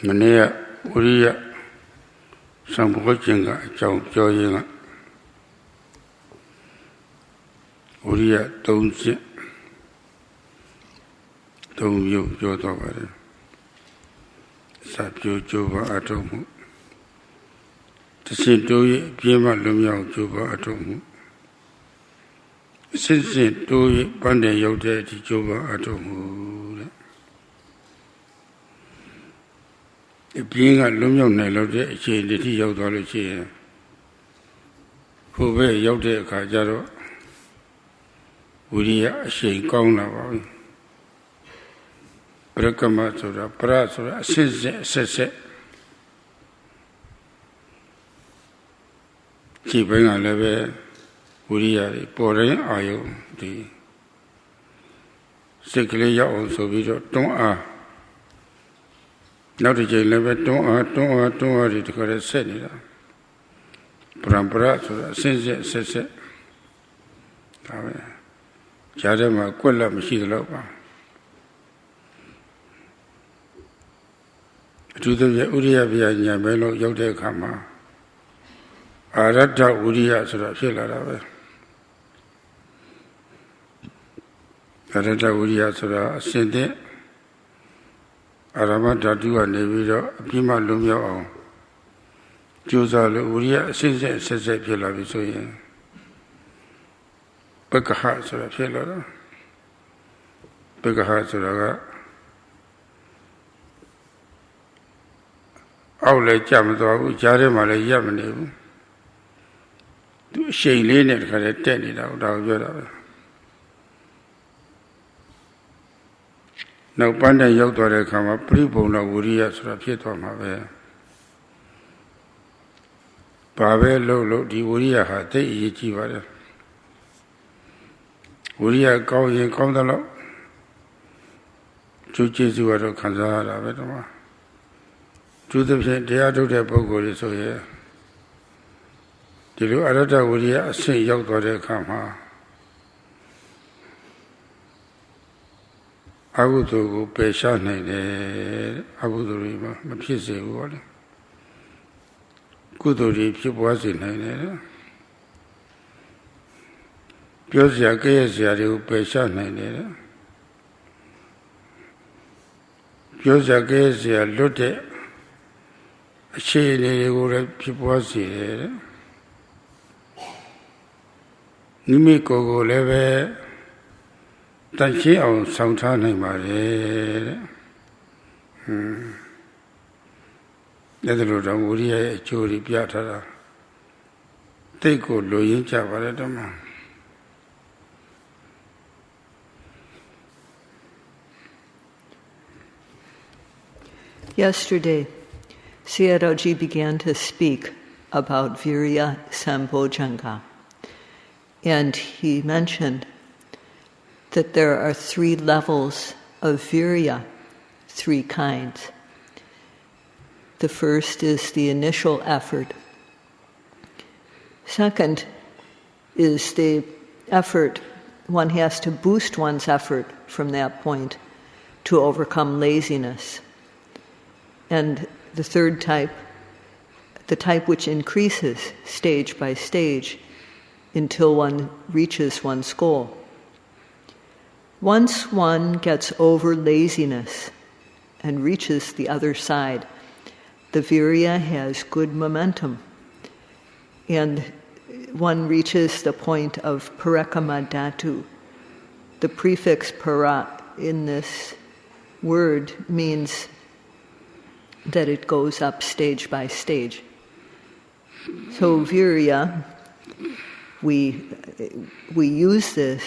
Mania Viriya Sambojjhanga Joyinga Viriya Donji Yu Jodavare Sabju Juba Atomu Tasindoye Pima Lumia Juba Atomu Sinsin Doye Pande Yote Juba Atomu Being a Lumia Nelo, she did Yodology who were Yote Kajaro Viriya she Gona Brakamasura, Prasura, Sese keeping a level Viriya, Boring Ayo, the Sickly also video, don't not a jail level, don't it got a senida. Prampara, Sese Jadama, Quella, Machida. To the Viriya Yamelo Yode Kama Arata Viriya Sura Shila Arata Viriya Sura Sende Aramata Dua Neviro Pima Lumia Josa Viriya Sinse Sese Pila Visoye Bekaha Sura Shila Bekaha Sura Outlet Jamado, Jaremala Yamane, she leaned at her attended out of now Panda Yodore come up, people no Viriya Srapieto Mave Pave Lolo, the Viriya had the Ichivare Viriya going Condalo Chuchizuaro Kanzara Vedoma. To the Teatro de Bogo is so here. The Arata Viriya say Yogore Kama Abudu Peshane Abudurima, Mapisi Wall Kuduri was in her. Piosia Gaysia Peshane Piosia Gaysia Lotte. She would have people see Nimiko leve Tanchi on Santana Mare. Netherland Viriya Churi Piatra. They could Loyin Chavaradama. Yesterday, Sayadawgyi began to speak about Viriya Sambojjhanga, and he mentioned that there are 3 levels of Viriya, 3 kinds. The first is the initial effort. Second is the effort, one has to boost one's effort from that point to overcome laziness. And the third type, the type which increases stage by stage until one reaches one's goal. Once one gets over laziness and reaches the other side, the Viriya has good momentum, and one reaches the point of parakama dhatu. The prefix para in this word means that it goes up stage by stage. So Viriya, we use this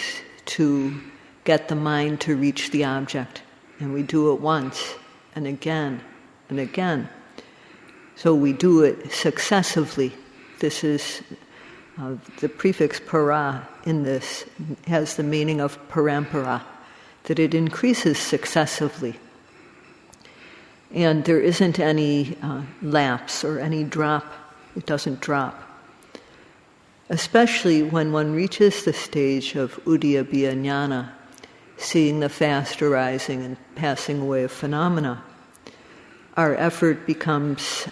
to get the mind to reach the object, and we do it once and again and again. So we do it successively. This is the prefix para in this has the meaning of parampara, that it increases successively. And there isn't any lapse or any drop. It doesn't drop. Especially when one reaches the stage of udiyabbiya jnana, seeing the fast arising and passing away of phenomena. our effort becomes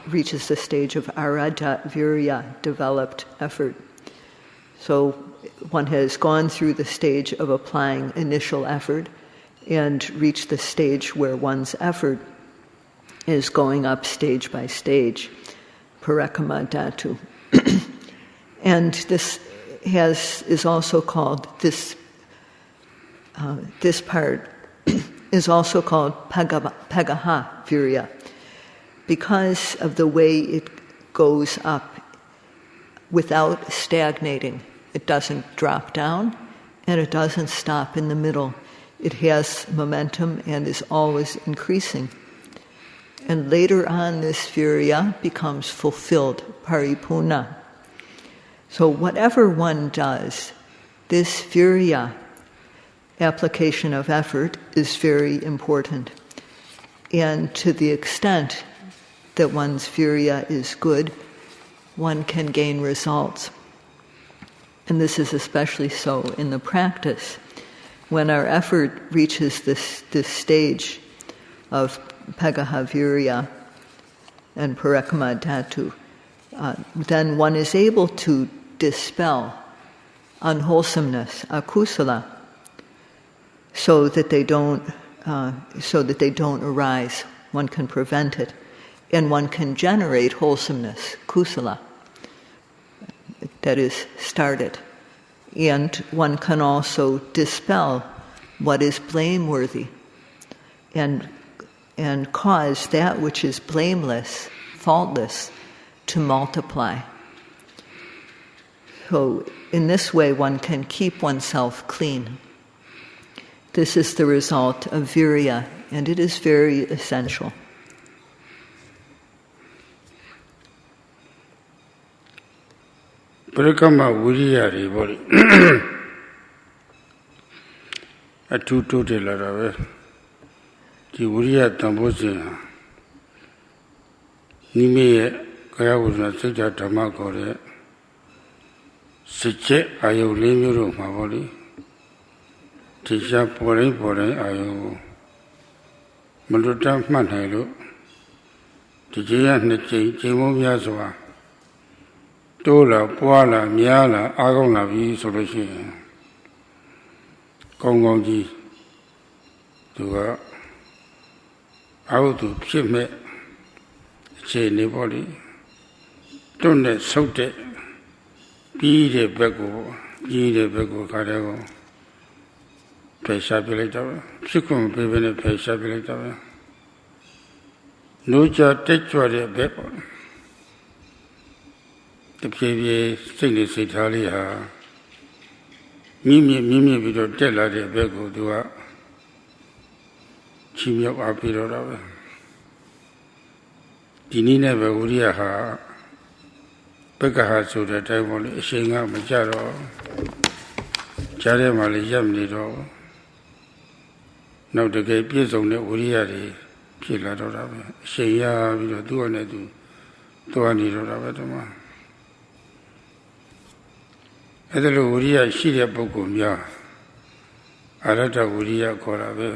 reaches the stage of arada viriya, developed effort. So one has gone through the stage of applying initial effort and reached the stage where one's effort is going up stage by stage, parakama dhatu. And this is also called, this part is also called pagaha viriya, because of the way it goes up without stagnating. It doesn't drop down and it doesn't stop in the middle. It has momentum and is always increasing. And later on, this viriya becomes fulfilled, paripurna. So whatever one does, this viriya, application of effort, is very important. And to the extent that one's viriya is good, one can gain results. And this is especially so in the practice. When our effort reaches this stage of pagaha viriya and parakama dhatu, then one is able to dispel unwholesomeness, akusala, so that they don't arise. One can prevent it, and one can generate wholesomeness, kusala, that is started. And one can also dispel what is blameworthy and cause that which is blameless, faultless, to multiply. So in this way one can keep oneself clean. This is the result of viriya, and it is very essential. Parakama viriya ri bori atuto de la rave di viriya Sambojjhanga nime kaya vudna sajja Dhamma kore sicce ayo lemyo ma bori tisha porai ayo maluta man hai lo tijiya nche jemo mya swa tola puala myala agong la bi so lo shin kong kong ji tu ga autu phit me che ne bori tun ne sout de pi de bek ko ji de bek ko ka de ko phai sha pi lai ta ba phit kwon pe pe ne phai sha pi lai ta ba no cha tet chwa de bek poတဖြည်းဖြည်းစိတ်နဲ့စိတ်ထားလေးဟာမြင့်ပြီးတော့တက်လာတဲ့ဘက်ကိုသူကချီးမြှောက်အားပေးတော့တာပဲဒီနည်းနဲ့ပဲဝိရိယဟာဘက်ကဟာဆိုတဲ့အတိုင်းပေါ့လေအရှိန်ကမကြတော့ကြားထဲမှာလည်းရပ်မနေတော့နောက်တကယ်ပြည့်စုံတဲ့ဝိရိယတွေဖြစ်လာတော့တာပဲအရှိန်ရပြီးတော့သူ့အနေနဲ့သူသွားနေတော့တာပဲဒီမှာအဲ့ဒါလိုဝိရိယရှိတဲ့ပုဂ္ဂိုလ်များအရတ္တဝိရိယခေါ်တာပဲ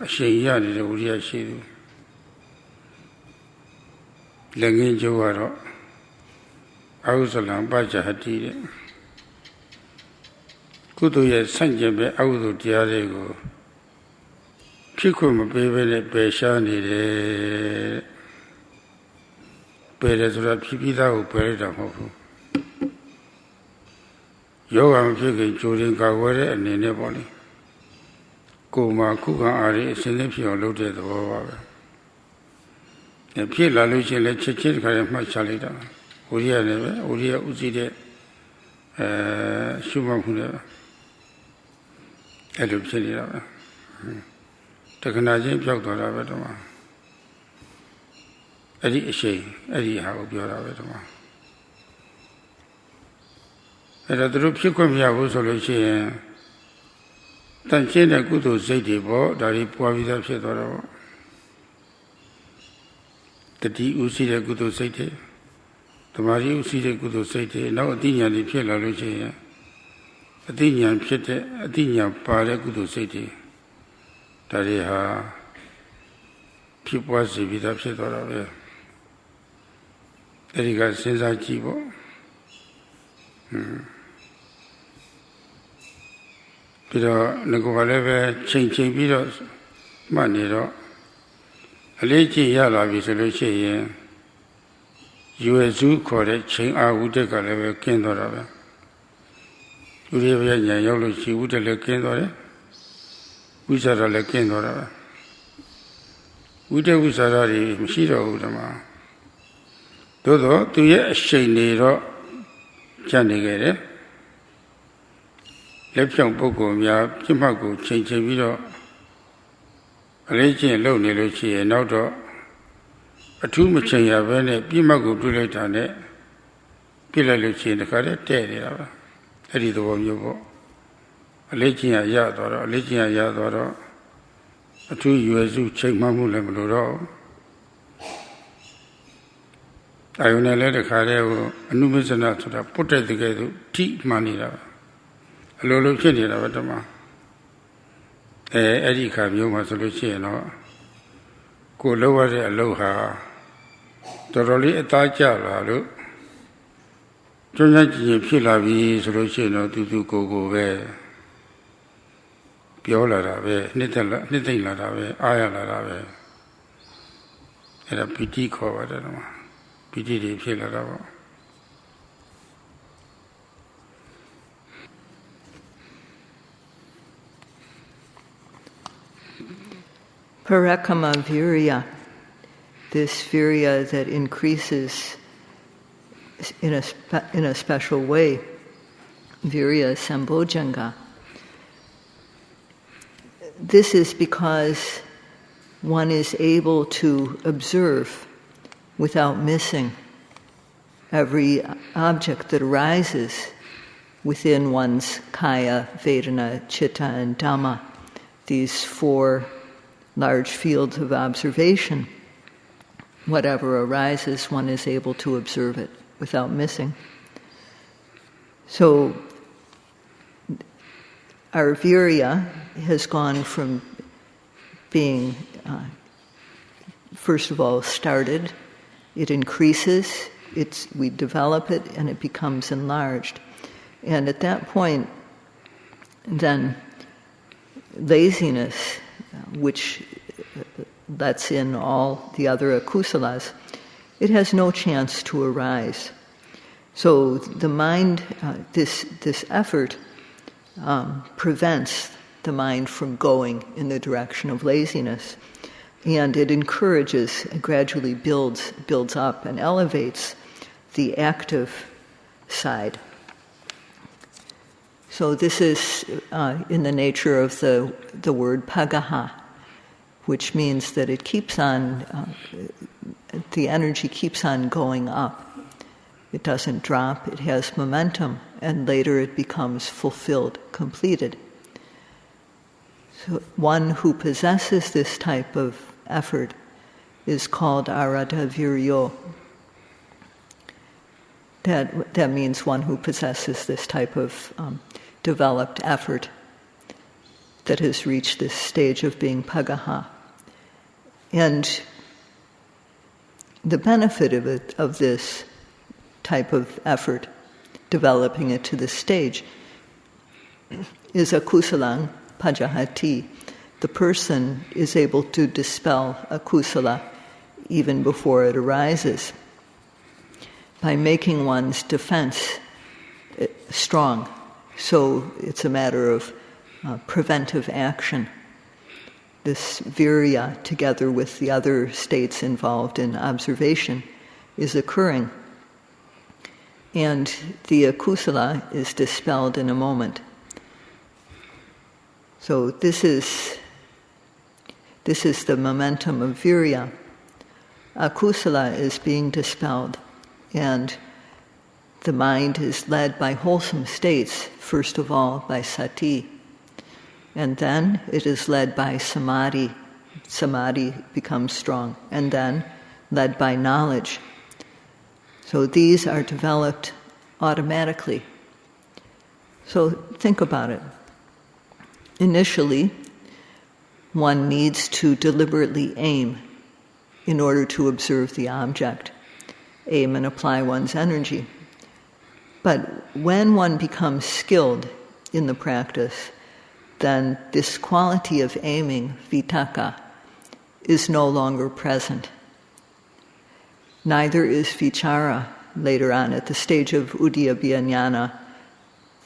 အရှိန်ရနေတဲ့ဝိရိယရှိသူလက်ငင်းကျိုးကတော့အဟုဇလံပัจจဟတိတဲ့ကုသိုလ်ရဲ့ဆန့်ကျင်ဘက်အကုသိုလ်တရားတွေကိုဖြစ်ခွင့်မပေးဘဲနဲ့ပယ်ရှားနေတယ်ပယ်တယ်ဆိုတာဖြစ်ပြီးသားကိုပယ်လိုက်တာမဟုတ်ဘူးယောဂမဖြစ်ခင်ကြိုတင်ကာကွယ်တဲ့အနေနဲ့ပေါ့လေကိုယ်မှာခုခံအားရအစဉ်နဲ့ဖြစ်အောင်လုပ်တဲ့သဘောပါပဲဖြစ်လာလို့ရှိရင်လည်းချက်ချင်းတခါတည်းမှတ်ချလိုက်တာဝိရိယနဲ့ပဲဝိရိယဥသိတဲ့ရှုမှတ်မှုနဲ့အဲ့လိုဖြစ်နေတာပဲတခဏချင်းပြောက်သွားတာပဲတော့အဲ့ဒီအရှိန်အဲ့ဒီဟာကိုပြောတာပဲတော့အဲ့ဒါသူတို့ဖြစ်ခွင့်မရဘူးဆိုလို့ရှိရင်တန်ရှင်းတဲ့ကုသိုလ်စိတ်တွေပေါ့ဒါတွေပွားပြီးသားဖြစ်သွားတော့တတိဥရှိတဲ့ကုသိုလ်စိတ်တွေသမာဓိဥရှိတဲ့ကုသိုလ်စိတ်တွေနောက်အတိညာတွေဖြစ်လာလို့ရှိရင်အတိညာဖြစ်တဲ့အတိညာပါတဲ့ကုသိုလ်စိတ်တွေဒါတွေဟာ ဖြစ်ပွားစေပြီးသားဖြစ်သွားတာပဲအဲဒီကစဉ်းစားကြည့်ပေါ့ပြီးတော့ငါကလည်းပဲချိန်ပြီးတော့မှတ်နေတော့အလေးကျင့်ရလာပြီဆိုလို့ရှိရင်ရွယ်စုခေါ်တဲ့ချိန်အာဝုဒ္ဒကလည်းပဲကျင်းသွားတာပဲလူတွေပဲညာရောက်လို့ရှိဝုဒ္ဒလည်းကျင်းသွားတယ်ဝိသရာလည်းကျင်းသွားတာပဲဝိတ္တဝိသရာတွေမရှိတော့ဘူးဓမ္မသို့တော့သူရဲ့အရှိန်နေတော့ကျန်နေခဲ့တယ်လက်ဖြောင့်ပုဂ္ဂိုလ်များပြစ်မှတ်ကိုချိန်ပြီးတော့အလေးကျင့်လုပ်နေလို့ရှိရင်နောက်တော့အထူးမချိန်ရဘဲနဲ့ပြစ်မှတ်ကိုတွေ့လိုက်တာနဲ့ပြစ်လိုက်လို့ရှိရင်တခါတည်းတဲ့နေတာပါအဲ့ဒီသဘောမျိုးပေါ့အလေးကျင့်ရသွားတော့အလေးကျင့်ရသွားတော့အထူးရွယ်စုချိန်မှမှုလည်းမလိုတော့အာယုန်နဲ့လည်းတခါတည်းကိုအနုမစ္စနာဆိုတာပုတ်တဲ့တကယ်သူထိမှန်နေတာအလိုလိုဖြစ်နေတာပဲဓမ္မအဲ့ဒီခါမျိုးမှာဆိုလို့ရှိရင်တော့ကိုယ်လုပ်ရတဲ့အလုပ်ဟာတော်တော်လေးအသားကျလာလို့ကျွမ်းကျင်ကြင်ဖြစ်လာပြီဆိုလို့ရှိရင်တော့သူကိုပဲပြောလာတာပဲနှစ်သိမ့်လာတာပဲအားရလာတာပဲအဲ့ဒါပီတိခေါ်ပါတယ်ဓမ္မပီတိတွေဖြစ်လာတာပေါ့Parakama Viriya, this Viriya that increases in a special way, Viriya Sambojjhanga. This is because one is able to observe without missing every object that arises within one's kaya, vedana, chitta, and dhamma, these four large fields of observation. Whatever arises, one is able to observe it without missing. So, our Viriya has gone from being, first of all, started, it increases, we develop it, and it becomes enlarged. And at that point, then laziness, which lets in all the other akusalas, it has no chance to arise. So the mind, this effort prevents the mind from going in the direction of laziness, and it encourages, gradually builds up and elevates the active side. So this is in the nature of the word pagaha, which means that it keeps on, the energy keeps on going up. It doesn't drop, it has momentum, and later it becomes fulfilled, completed. So one who possesses this type of effort is called ardently. That means one who possesses this type of developed effort that has reached this stage of being pagaha. And the benefit of this type of effort, developing it to this stage, is akusalang pajahati. The person is able to dispel akusala even before it arises by making one's defense strong. So it's a matter of preventive action. This Viriya, together with the other states involved in observation, is occurring. And the akusala is dispelled in a moment. So this is the momentum of Viriya. Akusala is being dispelled, and the mind is led by wholesome states, first of all by sati, and then it is led by samadhi. Samadhi becomes strong, and then led by knowledge. So these are developed automatically. So think about it. Initially, one needs to deliberately aim in order to observe the object, aim and apply one's energy. But when one becomes skilled in the practice, then this quality of aiming, vitakka, is no longer present. Neither is vichara later on at the stage of uddiyabhya jnana.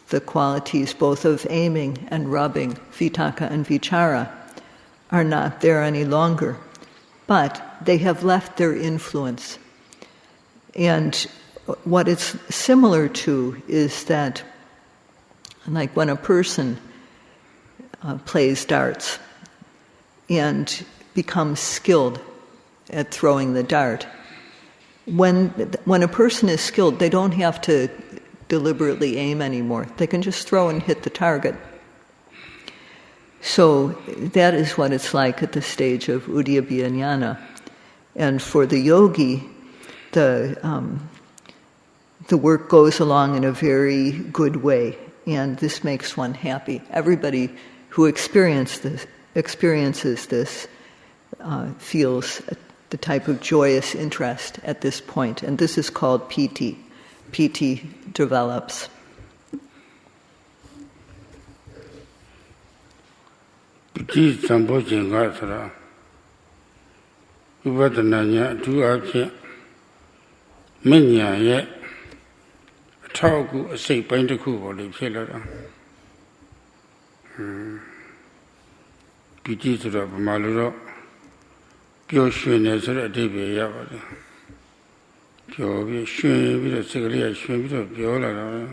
The qualities both of aiming and rubbing, vitakka and vichara, are not there any longer, but they have left their influence. And what it's similar to is that, like when a person plays darts and becomes skilled at throwing the dart, when a person is skilled, they don't have to deliberately aim anymore. They can just throw and hit the target. So that is what it's like at the stage of uddiyabhya jnana. And for the yogi, the work goes along in a very good way, and this makes one happy. Everybody who experiences this feels the type of joyous interest at this point, and this is called Piti. Piti develops. Piti Sambojjhanga sara vipassana nya adu aphin menya ye athauku asait pain takku po le phit la da. Piti sara bama lo do pyo shwin ne so de adibbe ya ba de. Pyo bi shwin bi do sick kale shwin bi do pyo la da.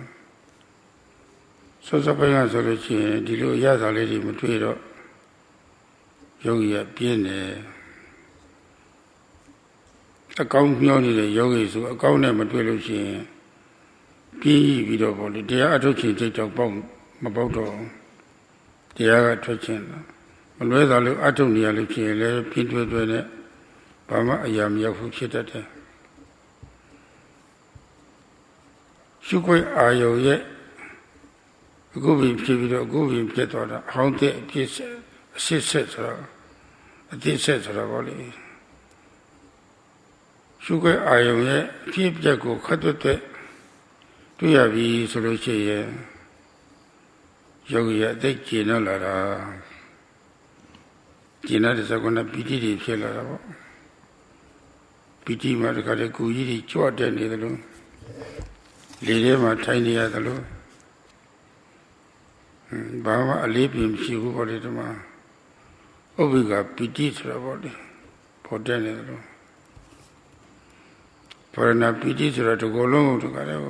So pai ga so lo chin di lo ya sa le di ma twei do yogi ya pian ne. A kaung myo ni de yogi so a kaung ne ma twei lo chin pian yi bi do po le taya a thuk chin siat taw pauk ma pauk do. Taya ga thwat chin la. Ma lwe sa lo a thuk ni ya lo chin le pian twei twei ne ba ma aya ma yak phu phit tat de. Shu kwai ayo yeအခုပြီးဖြစ်ပြီးတော့အခုပြီးဖြစ်သွားတာဟောင်းတဲ့အပြစ်ဆက်အစစ်ဆက်ဆိုတော့အတိဆက်ဆိုတော့ဗောလေရှုခွဲအာယုံရဲ့အဖြစ်အပျက်ကိုခတ်တွတ်တွေ့ရပြီဆိုလို့ရှိရင်ယောဂီရဲ့အသိကျင့်တော့လာတာကျင့်တဲ့စကုဏပီတိတွေဖြစ်လာတာဗောပီတိမှာတခါတည်းကိုကြီးတွေကြွတဲ့နေတယ်လို့လေထဲမှာထိုင်နေရတယ်လို့ဘာမှအလေးပြင်မရှိဘူးပေါ့လေဒီမှာဥပ္ပိကပီတိဆိုတာပေါ့လေပေါ်တဲ့နေတယ်လို့ဘာရဏပီတိဆိုတာဒီကိုယ်လုံးကိုတခါတည်း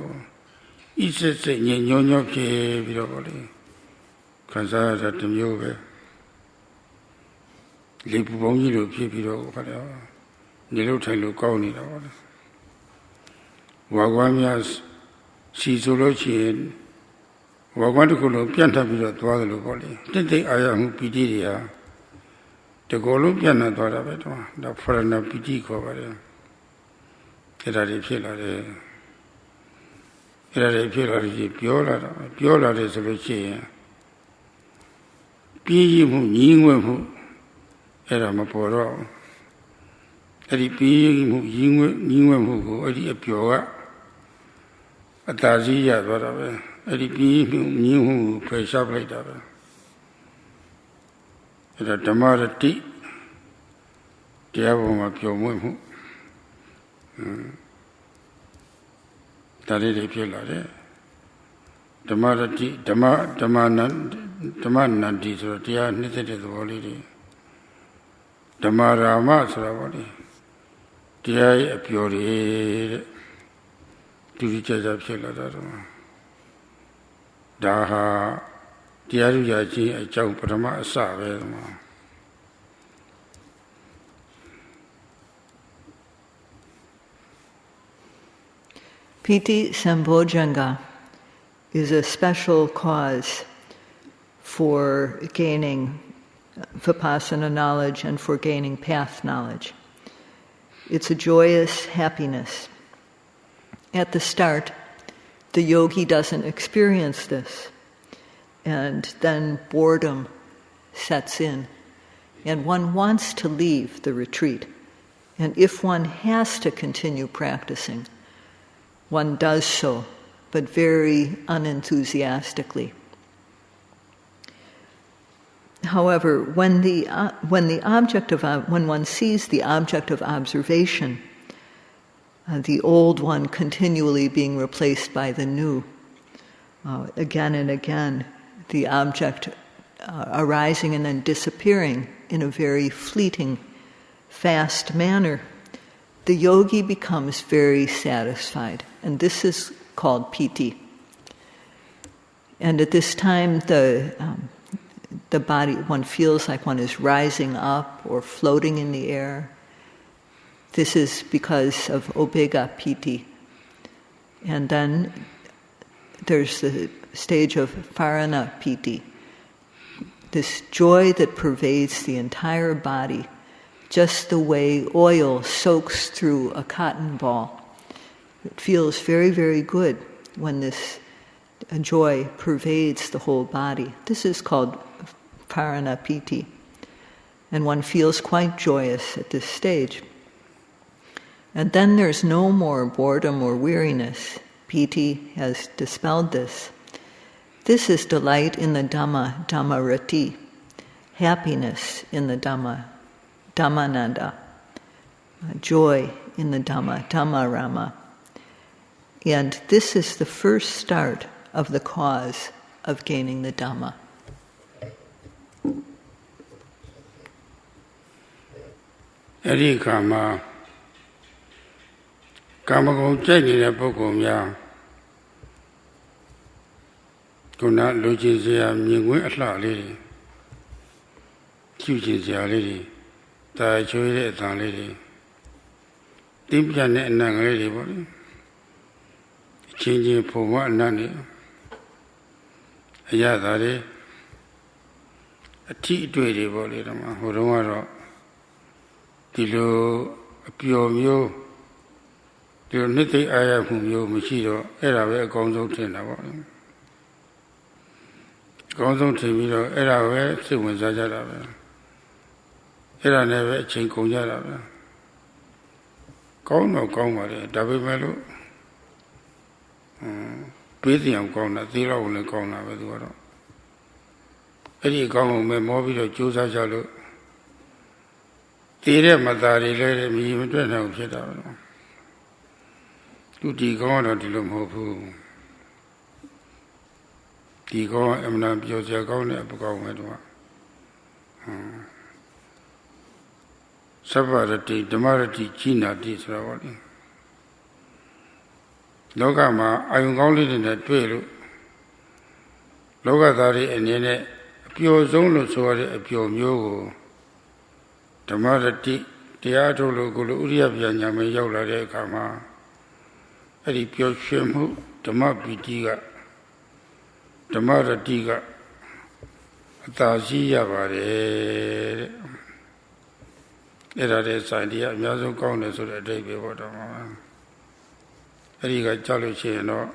ဤစစ်စစ်ညညညဖြစ်ပြီးတော့ပေါ့လေခံစားရတာတစ်မျိုးပဲလေပူပေါင်းကြီးလိုဖြစ်ပြီးတော့ခါတည်းနေလို့ထိုင်လို့ကောင်းနေတာပေါ့လေဝါကွားများစီဆိုလို့ရှိရင်ဝါကွားတစ်ခုလုံးပြန့်ထပ်ပြီးတော့သွားတယ်လို့ပေါ့လေတိတ်တိတ်အာရမှုပီတိတွေဟာတကောလုံးပြန့်နှံ့သွားတာပဲတော့ဒါဖရဏပီတိခေါ်ပါတယ်အဲ့ဒါတွေဖြစ်လာတယ်အဲ့ဒါတွေဖြစ်လာလို့ရှိပြောလာတယ်ဆိုလို့ရှိရင်ပြည့်ရမှုညီးငွေ့မှုအဲ့ဒါမပေါ်တော့အဲ့ဒီပြည့်မှုညီးငွေ့မှုကိုအဲ့ဒီအပျော်ကအတားစီးရသွားတာပဲအဲ့ဒီပြင်းမှုမြင်းမှုဖယ်ရှားလိုက်တာပဲအဲ့ဒါဓမ္မရတိတရားပေါ်မှာပျော်မွေ့မှုဒါလေးတွေဖြစ်လာတယ်ဓမ္မရတိဓမ္မနန္တိဆိုတော့တရားနှစ်သက်တဲ့သဘောလေးတွေဓမ္မရာမဆိုတာပေါ့လေတရားရဲ့အပျော်တွေတဲ့တူတူကြကြဖြစ်လာတာတော့ဒါဟာတရားဥရခြင်းအကြောင်းပထမအစပဲမှာ Piti Sambojjhanga is a special cause for gaining vipassana knowledge and for gaining path knowledge. It's a joyous happiness. At the start, the yogi doesn't experience this, and then boredom sets in, and one wants to leave the retreat, And if one has to continue practicing, one does so, but very unenthusiastically. However, when one sees the object of observation, the old one continually being replaced by the new, again and again, the object arising and then disappearing in a very fleeting, fast manner, the yogi becomes very satisfied. And this is called Piti. And at this time, the body, one feels like one is rising up or floating in the air. This is because of Obega Piti. And then there's the stage of Pharana Piti, this joy that pervades the entire body, just the way oil soaks through a cotton ball. It feels very, very good when this joy pervades the whole body. This is called Pharana Piti. And one feels quite joyous at this stage. And then there's no more boredom or weariness. Piti has dispelled this. This is delight in the Dhamma, Dhammarati, happiness in the Dhamma, Dhammananda, joy in the Dhamma, Dhammarama. And this is the first start of the cause of gaining the Dhamma. Eri kama kamagung jai nire puggul mya kuna lujin siya mingwin atla liri kyujin siya liri tai chui de atang liri timpya ne anang liri boli chin phoma anan ni ayatha de athi atwai de boli dama ho dong karoဒီလိုအပျော်မျိုးဒီလိုနှစ်သိအားရမှုမျိုးမရှိတော့အဲ့ဒါပဲအကောင်းဆုံးထင်တာပေါ့လေအကောင်းဆုံးထင်ပြီးတော့အဲ့ဒါပဲစိတ်ဝင်စားကြတာပဲအဲ့ဒါနဲ့ပဲအချိန်ကုန်ကြတာပဲကောင်းတော့ကောင်းပါလေဒါပေမဲ့လို့တွေးစရာကောင်းတာသိတော့လည်းကောင်းတာပဲသူကတော့အဲ့ဒီအကောင်းကိုမဲ့မောပြီးတော့ကြိုးစားကြလို့တည်တဲ့မသားတွေလည်းမြည်မတွက်နိုင်ဖြစ်တာပဲသူဒီကောင်းတော့ဒီလိုမဟုတ်ဘူးဒီကောင်းအမှန်ပြောစရာကောင်းတဲ့အပကောင်းပဲတော့သဗ္ဗရတိဓမ္မရတိကြီးနာတိဆိုတာပေါ့လေလောကမှာအာယုံကောင်းလေးတွေနဲ့တွေ့လို့လောကသားတွေအနေနဲ့အပျော်ဆုံးလို့ဆိုရတဲ့အပျော်မျိုးကိုဓမ္မရတိတရားထုတ်လို့ကိုလိုဥရိယပညာမရောက်လာတဲ့အခါမှာအဲ့ဒီပျော်ရွှင်မှုဓမ္မပီတိကဓမ္မရတိကအသာရှိရပါတယ်တဲ့အဲ့ဒါတဲ့ဆိုင်တရားအများဆုံးကောင်းတယ်ဆိုတဲ့အဓိပ္ပာယ်ပေါ့တော့အဲ့ဒီကကြောက်လို့ရှိရင်တော့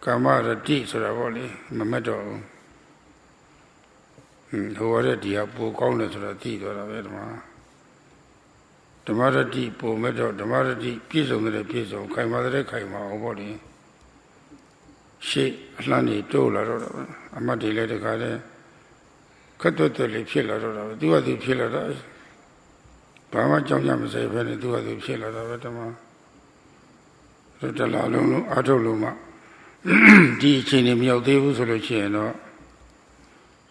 ကာမရတိဆိုတာပေါ့လေမမတ်တော့ဟိုရတဲ့ဒီဟာပိုကောင်းတယ်ဆိုတာသိသွားတာပဲဓမ္မရတိပိုမဲ့တော့ဓမ္မရတိပြည့်စုံတဲ့ပြည့်စုံခိုင်မာတဲ့ခိုင်မာအောင်ပေါ့လေရှေ့အလှမ်းနေတိုးလာတော့တာပဲအမတ်တွေလည်းတခါတည်းခက်တွတ်လေးဖြစ်လာတော့တာပဲသူကသူဖြစ်လာတာဘာမှကြောက်ကြမစဲပဲနဲ့သူကသူဖြစ်လာတာပဲဓမ္မတလာလုံးလုံးအားထုတ်လို့မှဒီအချိန်နေမရောက်သေးဘူးဆိုလို့ရှိရင်တော့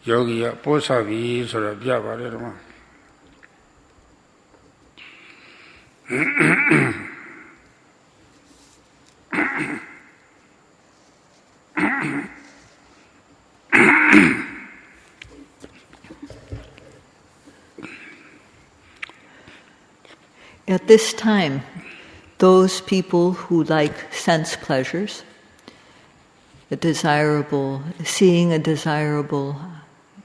ယောဂီကပိုးစားပြီဆိုတာပြပါတယ်ဓမ္မAt this time, those people who like sense pleasures, seeing a desirable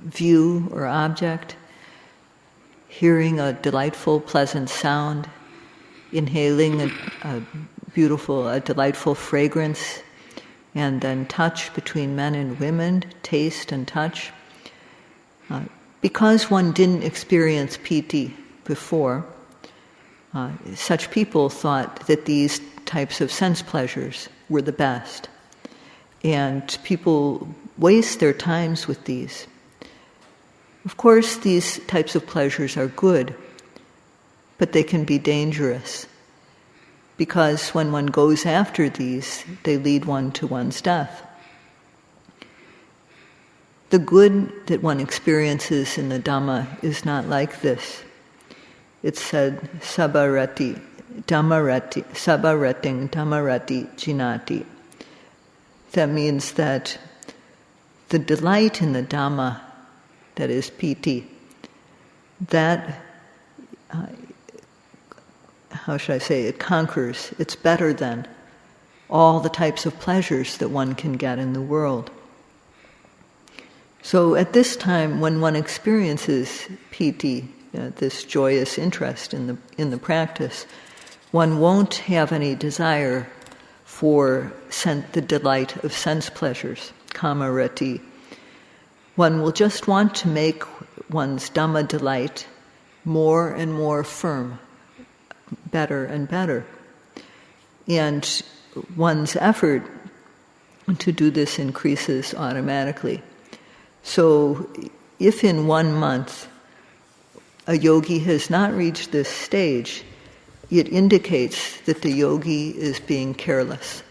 view or object, hearing a delightful, pleasant sound, inhaling a delightful fragrance, and then touch between men and women, taste and touch. Because one didn't experience piti before, such people thought that these types of sense pleasures were the best. And people waste their times with these. Of course, these types of pleasures are good, but they can be dangerous, because when one goes after these, they lead one to one's death. The good that one experiences in the Dhamma is not like this. It's said, sabarati, dhammarati, sabarating dhammarati jinati. That means that the delight in the Dhamma, that is Piti, that, how should I say, it conquers, it's better than all the types of pleasures that one can get in the world. So at this time, when one experiences Piti, this joyous interest in the practice, one won't have any desire for the delight of sense pleasures, kamarati. One will just want to make one's Dhamma delight more and more firm, better and better. And one's effort to do this increases automatically. So if in 1 month a yogi has not reached this stage, it indicates that the yogi is being careless.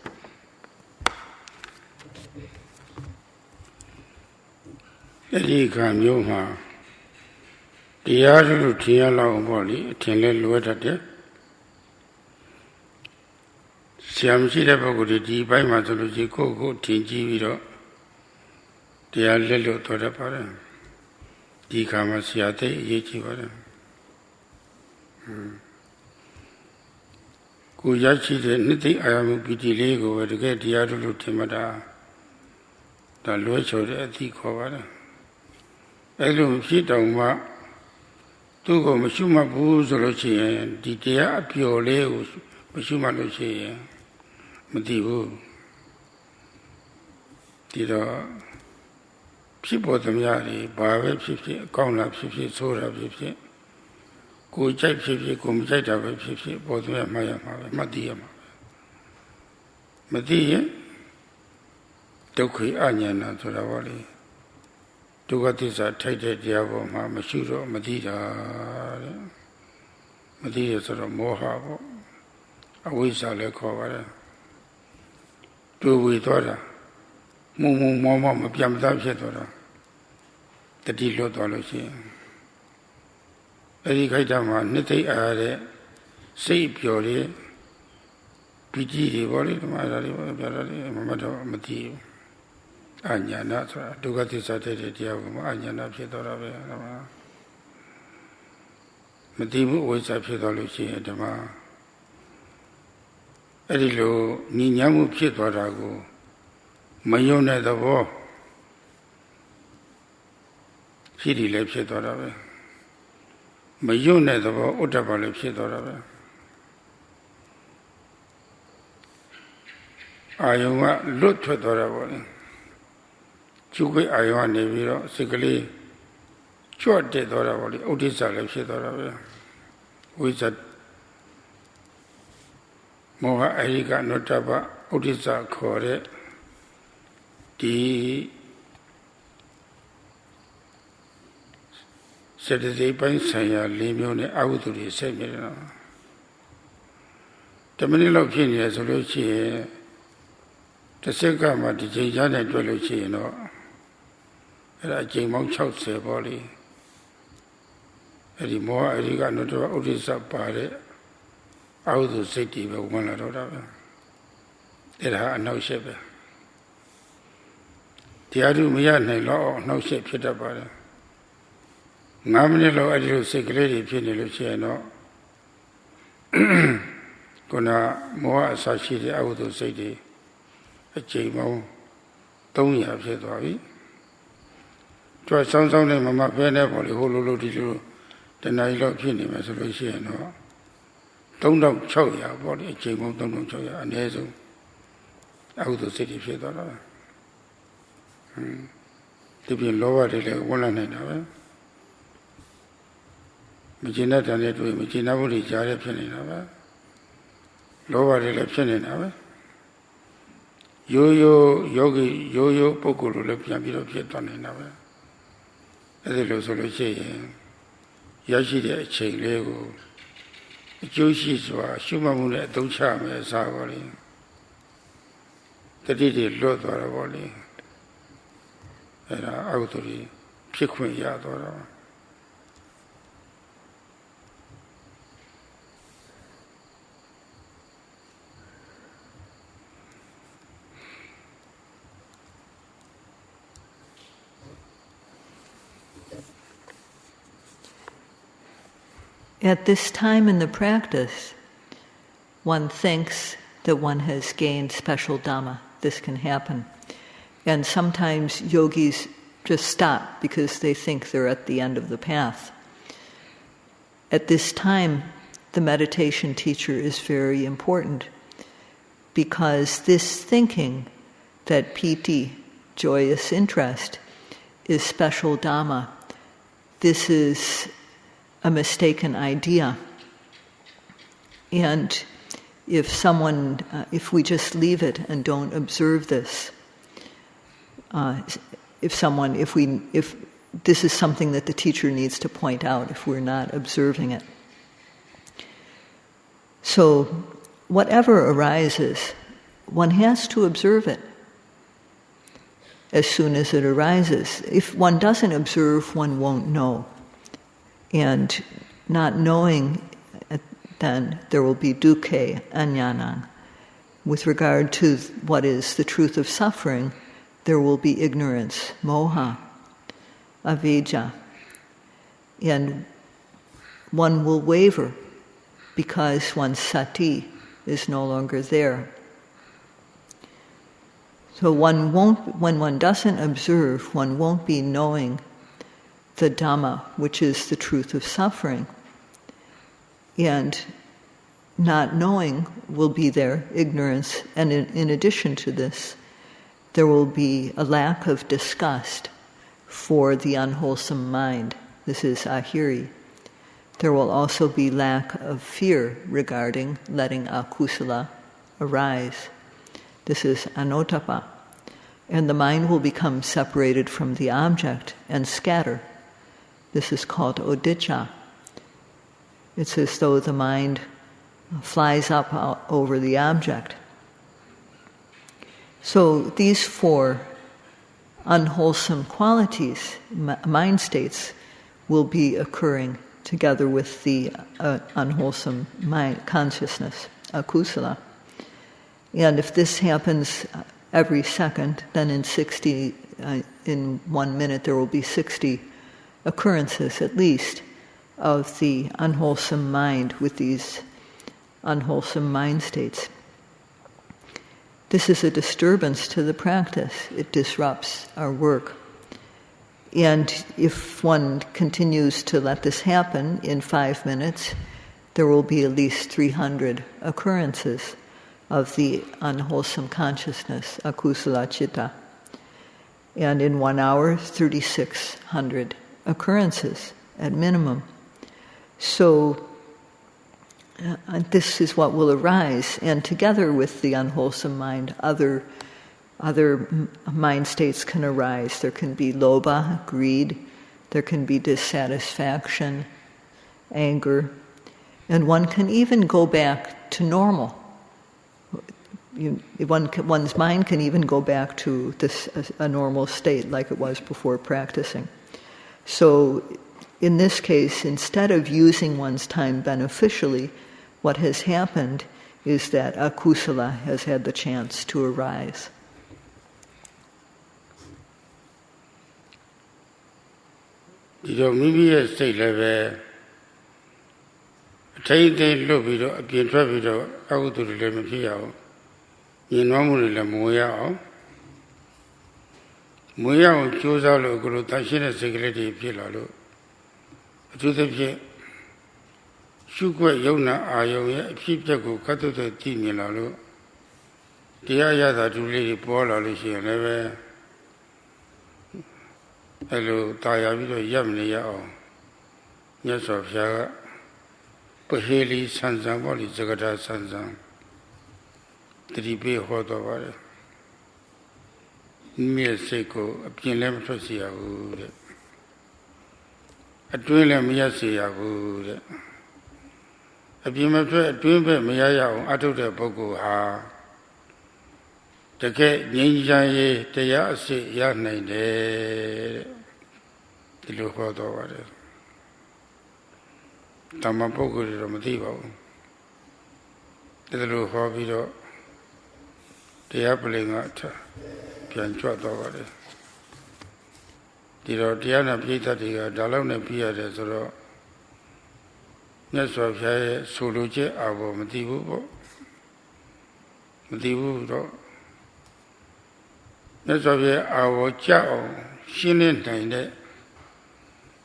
So, ဒီပြင်လောဘတွေလည်းဝင်လာနိုင်တာပဲ Kona moa asashiri auto city, a jing mong chok se body. Try some something mama pay ne body, hulu lulu di lu, the night of pin him as a Lucian. Don't chok ya body, a jing mong don't chok ya, and there's a auto city. ဒီပြင်လောဘတွေလည်းဝင်လာနိုင်တာပဲ Machina Tane to Machina Budi Jari Pinina, Lower Pinina, Yogi, Yo Pokuru, Lepian Pietonina, as a little say, Yashi, Che Lego, Joshis were Shumamuna, Docham, Savali, the Didi Lord or a volley, and Autori, Piquin Yadora. At this time in the practice, one thinks that one has gained special Dhamma. This can happen. And sometimes yogis just stop because they think they're at the end of the path. At this time, the meditation teacher is very important because this thinking that Piti, joyous interest, is special Dhamma, this is a mistaken idea. And if we just leave it and don't observe this, if this is something that the teacher needs to point out if we're not observing it. So whatever arises, one has to observe it as soon as it arises. If one doesn't observe, one won't know. And not knowing, then there will be dukkhe, ajnana. With regard to what is the truth of suffering, there will be ignorance, moha, avidya. And one will waver because one's sati is no longer there. So when one doesn't observe, one won't be knowing the Dhamma, which is the truth of suffering. And not knowing will be there, ignorance, and in addition to this, there will be a lack of disgust for the unwholesome mind. This is ahiri. There will also be lack of fear regarding letting akusala arise. This is anotapa. And the mind will become separated from the object and scatter. This is called odicca. It's as though the mind flies up over the object. So these four unwholesome qualities, mind states, will be occurring together with the unwholesome mind consciousness, akusala. And if this happens every second, then in 1 minute there will be 60 occurrences at least of the unwholesome mind with these unwholesome mind states. This is a disturbance to the practice. It disrupts our work. And if one continues to let this happen in 5 minutes, there will be at least 300 occurrences of the unwholesome consciousness, akusala citta. And in 1 hour, 3,600 occurrences at minimum. So this is what will arise, and together with the unwholesome mind, other mind states can arise. There can be lobha, greed, there can be dissatisfaction, anger, and one can even go back to normal. One's mind can even go back to a normal state like it was before practicing. So in this case, instead of using one's time beneficially, what has happened is that akusala has had the chance to arise. Maybe a state level, take the lobby, a pian travel out to the lemon. You normally la moya. Moya chose out of Gurutashina secretary Pilalo. To the Pie Shukwa Yona Ayo, Pipjago, Kato the Timilalo. The Ayada to Lady Paula Lucia never. Hello, Tayavito Yamnia. Yes, of Yaga, Paheli, Sansan, Boli, Zagata, Sansan, the Ribe hot over it. Mere Seco, a Pinlam Tosia wood. A Twillam Yasia wood. A Pimatra, a Twimber Maya, out of the Bogo ha. The Gate Ninja, the Yasi, Yanay, the look hot over it. Dhamma Bogo is a motivo. The little hobby, the appling at Pianchot over it. The Rotiana Pita, the Dalona Pia, the Zoro. Yes, of Jay, Suluce, our motivo. Motivo. Yes, of our Chao, Shinin Tande,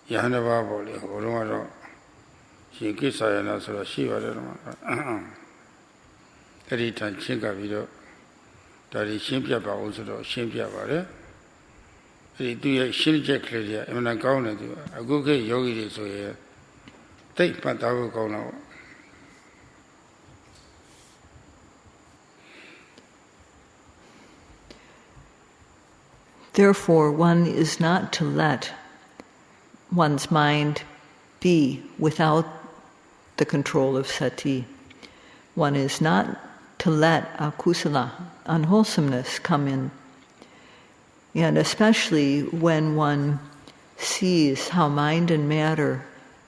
Yanava Boli, Oromaro. She gets I answer she was every time Chinka video that is Shimpia also Shimpia Vare. They do a Shinja clear, and I go and do a good yogi so here. Take Pantavu go now. Therefore, one is not to let one's mind be without the control of sati. One is not to let akusala, unwholesomeness, come in. And especially when one sees how mind and matter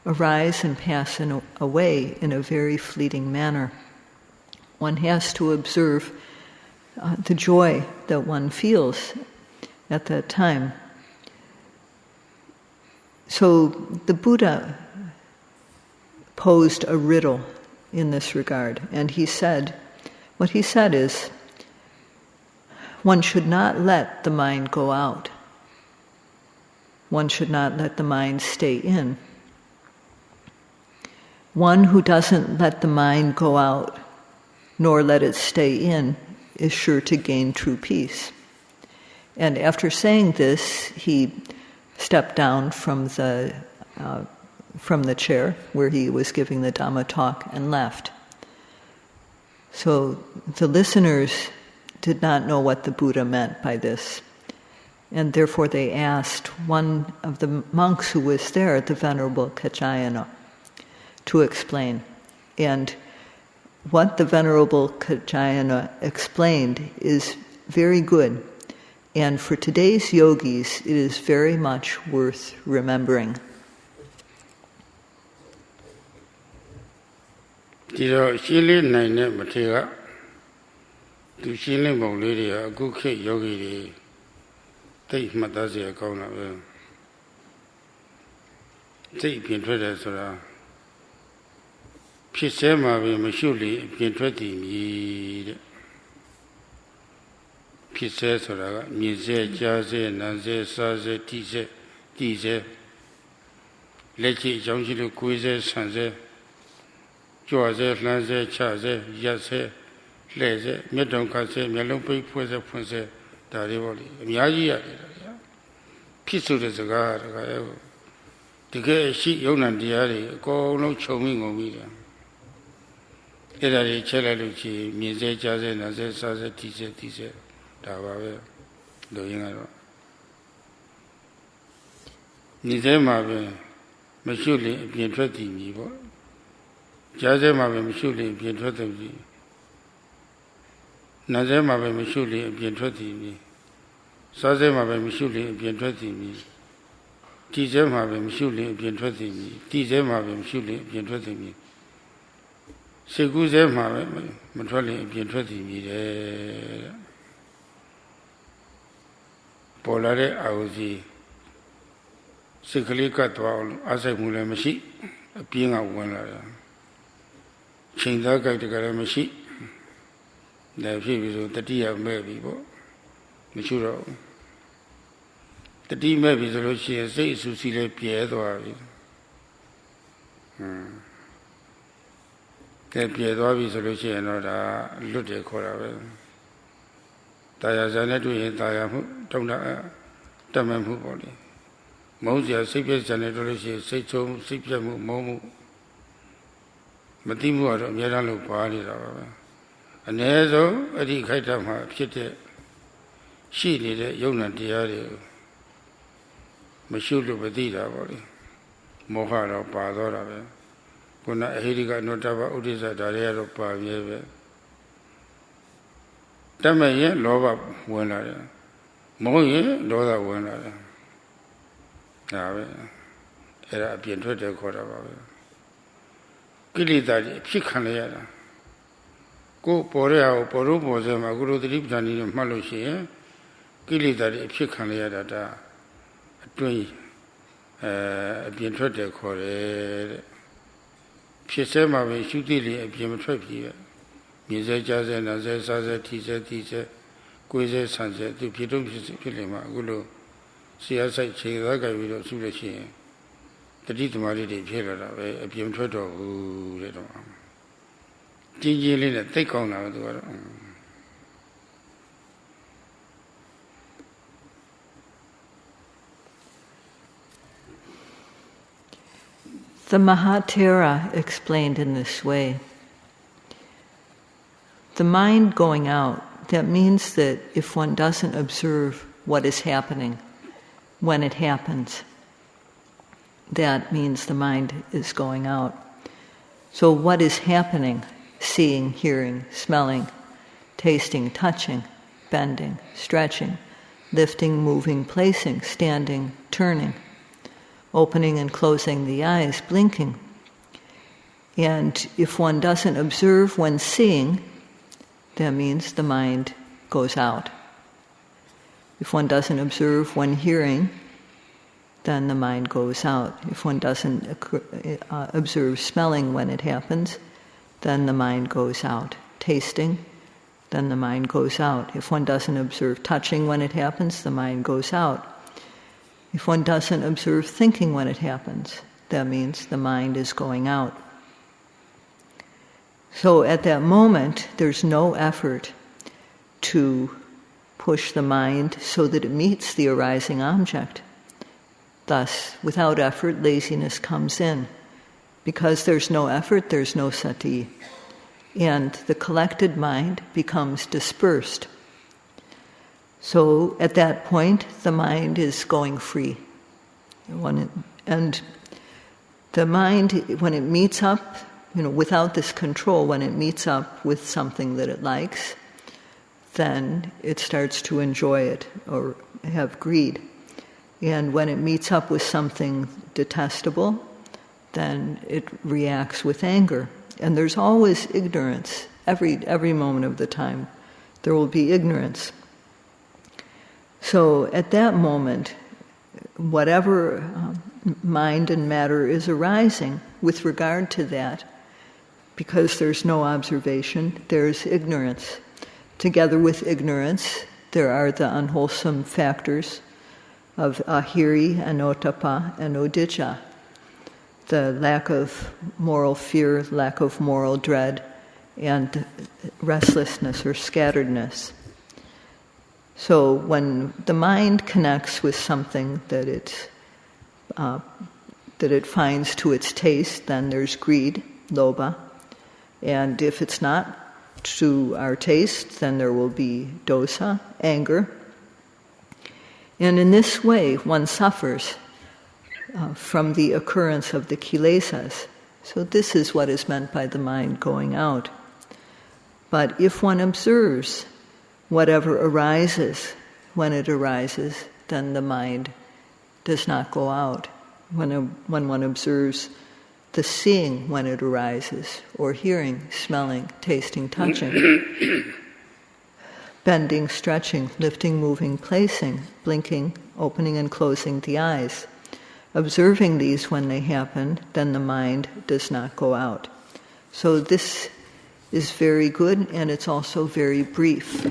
arise and pass away in a very fleeting manner, one has to observe the joy that one feels at that time. So the Buddha posed a riddle in this regard, and what he said is, one should not let the mind go out. One should not let the mind stay in. One who doesn't let the mind go out, nor let it stay in, is sure to gain true peace. And after saying this, he stepped down from the chair where he was giving the Dhamma talk and left. So the listeners did not know what the Buddha meant by this, and therefore they asked one of the monks who was there, the Venerable Kaccayana, to explain. And what the Venerable Kaccayana explained is very good, and for today's yogis it is very much worth remembering. The Shilin Nine Matega, the Shilin Bolivia, a good kid yogi, take Matazia Kona. Take Pinterest. Pisema, we mashuli, Pinterest. Pisesora, Mise, Jaze, Naze, Saze, Tize, Lechi, Jongilu, Quize, Sanze. Joze, Lanze, Chaze, Yase, Leze, Medon Case, Melumpi, Puse, Darivoli, Miaji, Pisu de Zagar, the gay sheet Yonan Diari, go no choming on me. Edari Chelaluchi, Mise, Jaze, Naze, Saze, Tize, Dava, doing it. Nizema, Mashuli, Pietretti, me. Jazema Mishuli, Pietretti. Nazema Mishuli, Pietretti. Sazema Mishuli, Pietretti. Tizema Mishuli, Pietretti. Tizema Mishuli, Pietretti. Seguzema Matroli, Pietretti. Polare Auzi. Sikalika Twal, Asamula Mashi, being a one. Chinda the Garamashi, the people, the dear maybe, Michuro. The dear maybe the Roshi says to see the Pietro. The Pietro is a Roshi and not a Lutte Cora. Diazana to Diamu, Damamu body. Moses Sipia Sanatory, Sato, Sipia Momu, Matimu, Miralo Pali, and Ezo, Adi Kaitama, Pite, she needed Yona Diario, Mashulu Badida, Mohara Padora, Puna Hedica Notava Udisa Dario Pavia. Dhamma Lova winner, Moye, Loda winner. Era bien to the quarter. Kilida, Picanera. Go Porea, Porubo, Maguru, the Lipton in Malusia, Kilida, Picanera, doing bien to the quarter. Pisema, Shutili, Pimatrapi. Music jazz and as a teacher, Quiz sunset to Pitum Pilima, Gulu, see us I say like I will see the Ditamari Pilla, a Pim Toto, who let on. Gigi Lina, take on now. The Mahatera explained in this way. The mind going out, that means that if one doesn't observe what is happening when it happens, that means the mind is going out. So what is happening? Seeing, hearing, smelling, tasting, touching, bending, stretching, lifting, moving, placing, standing, turning, opening and closing the eyes, blinking. And if one doesn't observe when seeing, that means the mind goes out. If one doesn't observe when hearing, then the mind goes out. If one doesn't observe smelling when it happens, then the mind goes out. Tasting, then the mind goes out. If one doesn't observe touching when it happens, the mind goes out. If one doesn't observe thinking when it happens, that means the mind is going out. So at that moment, there's no effort to push the mind so that it meets the arising object. Thus, without effort, laziness comes in. Because there's no effort, there's no sati. And the collected mind becomes dispersed. So at that point, the mind is going free. And the mind, when it meets up, without this control, when it meets up with something that it likes, then it starts to enjoy it or have greed. And when it meets up with something detestable, then it reacts with anger. And there's always ignorance. Every moment of the time, there will be ignorance. So at that moment, whatever mind and matter is arising with regard to that, because there's no observation, there's ignorance. Together with ignorance, there are the unwholesome factors of ahiri, anotapa, and odicca, the lack of moral fear, lack of moral dread, and restlessness or scatteredness. So when the mind connects with something that it finds to its taste, then there's greed, lobha. And if it's not to our taste, then there will be dosa, anger. And in this way, one suffers from the occurrence of the kilesas. So this is what is meant by the mind going out. But if one observes whatever arises, when it arises, then the mind does not go out. When one observes the seeing when it arises, or hearing, smelling, tasting, touching, bending, stretching, lifting, moving, placing, blinking, opening and closing the eyes. Observing these when they happen, then the mind does not go out. So this is very good, and it's also very brief.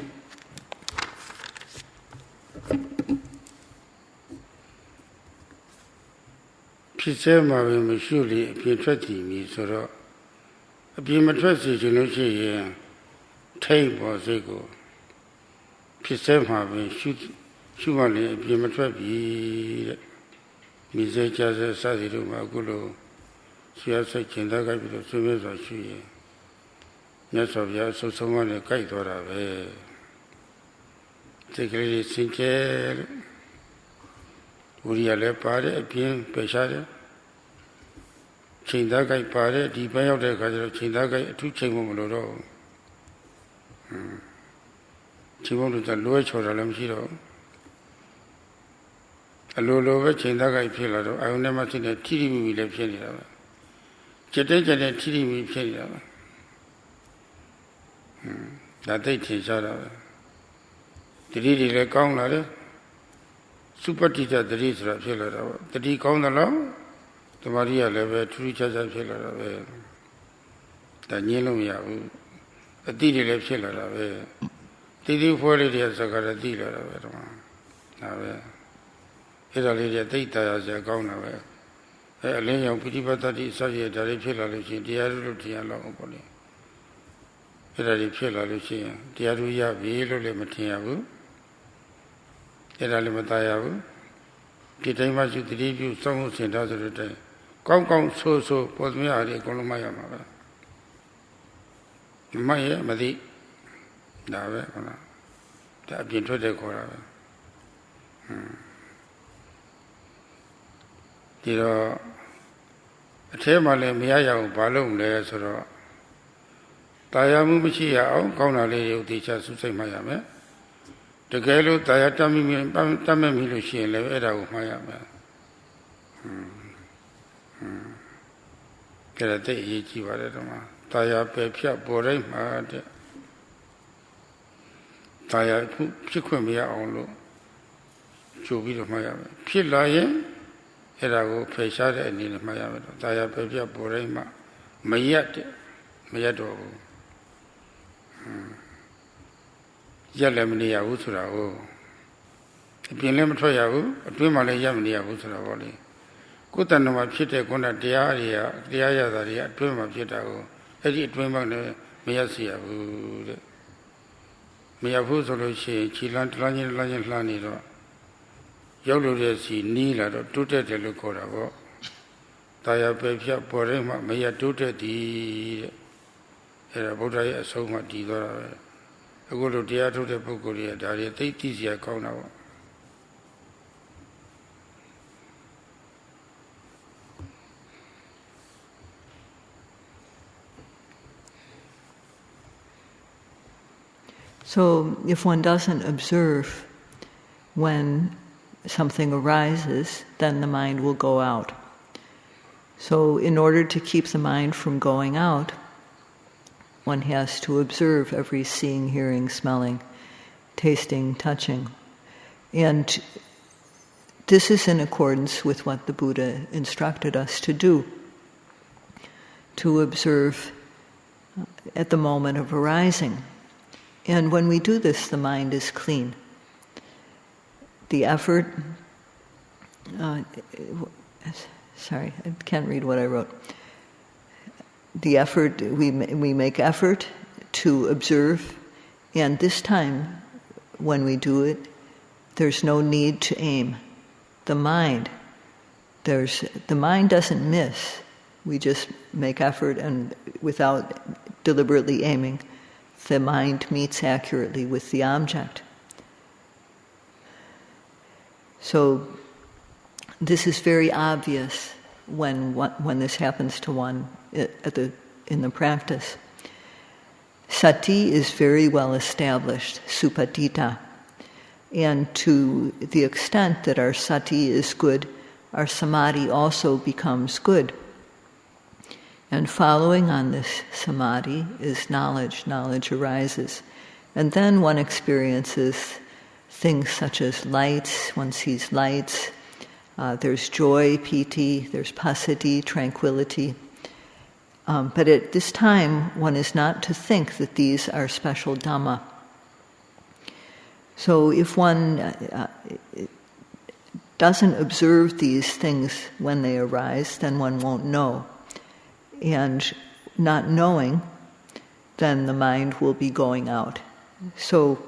Mise Jasa SADHU Magulu, Siasa Chindaga, Sumis or Shui. Yes, of Yas, so someone a kite or a secretly sincere Viriya le pare, Pin, Peshare, Chindaga pare, deep out the Kaja, Chindaga, 2 chamber. She wanted the lowest for a lamshiro. A low lower Chindaga pillar, I will never seen a TV with a penny. Jetta TV with penny. That they change out of it. The reading a counter, super teacher, the reader of pillar. The D count along, the Maria level, 2 churches of pillar of it. The Nilu, a deal of pillar of it. Did you for it as a dealer of it? Now, Italy, data as a counter. A lay of Piti Patati, Sadia, the pillar, the Aruti along upon it. Italy pillar, the Aruya, Vilo, Matiabu. Italy Matayabu. Kitama should review some of the other day. Come, so, put me out a Colomaya. Maya, Madi. Dave, the Abin to the Cora. Did a Temale Miaya Balloon layers or Tayamuchia, Kona lady teachers who say Miami. The Galo Tayatami Tamamilushi and Levera of Miami. Get a day, Yichi Varadama. Taya Pepia Bore Mad. Taya Piquimia onlo. Joby of Miami. Pilayan, Erago, Pesada and in Miami. Taya Pepia Borema. Mayat, Mayato. Yalamnia Usura. Pilem Toyahu, a Twimale Yamnia Usura Valley. Kutanova Pite Gona Diaria, Diaria, Twim of Jetago, Eddie Twimane, Miasia. Miavu solution, Chilan Lanido. Yolu si Nila, Tute de Lucora. Taya Pepia Porema, Maya Tute di Eraboda, so much Didora. I go to Dia to the Bukuria, Daria, take this year, Kona. So if one doesn't observe when something arises, then the mind will go out. So in order to keep the mind from going out, one has to observe every seeing, hearing, smelling, tasting, touching. And this is in accordance with what the Buddha instructed us to do, to observe at the moment of arising. And when we do this, the mind is clean. The effort, sorry, I can't read what I wrote. The effort, we make effort to observe, and this time, when we do it, there's no need to aim. The mind doesn't miss. We just make effort, and without deliberately aiming, the mind meets accurately with the object. So this is very obvious when this happens to one in the practice. Sati is very well established, supatita. And to the extent that our sati is good, our samadhi also becomes good. And following on this samadhi is knowledge. Knowledge arises. And then one experiences things such as lights, one sees lights, there's joy, piti, there's passaddhi, tranquility. But at this time, one is not to think that these are special Dhamma. So if one doesn't observe these things when they arise, then one won't know. And not knowing, then the mind will be going out. So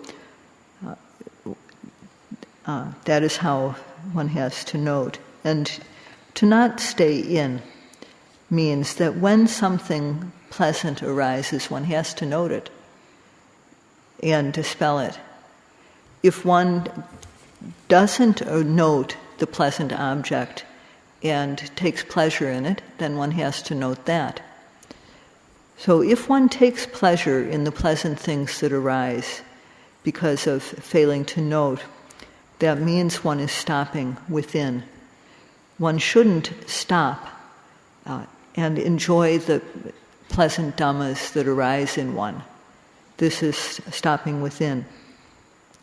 that is how one has to note. And To not stay in means that when something pleasant arises, one has to note it and dispel it. If one doesn't note the pleasant object and takes pleasure in it, then one has to note that. So if one takes pleasure in the pleasant things that arise because of failing to note, that means one is stopping within. One shouldn't stop and enjoy the pleasant dhammas that arise in one. This is stopping within.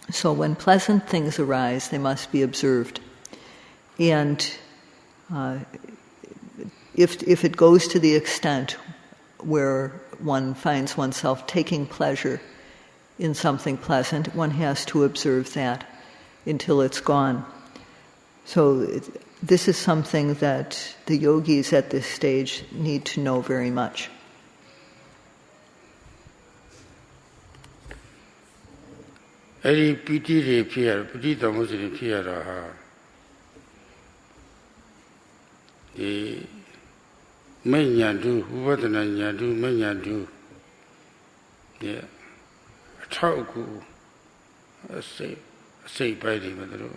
So when pleasant things arise, they must be observed. And if it goes to the extent where one finds oneself taking pleasure in something pleasant, one has to observe that until it's gone. So this is something that the yogis at this stage need to know very much. Eri piti re phiyar, piti tamosi re phiyara ha. E menyandu, upadana nyandu, menyandu. Yeah. Atauku, say by the mother.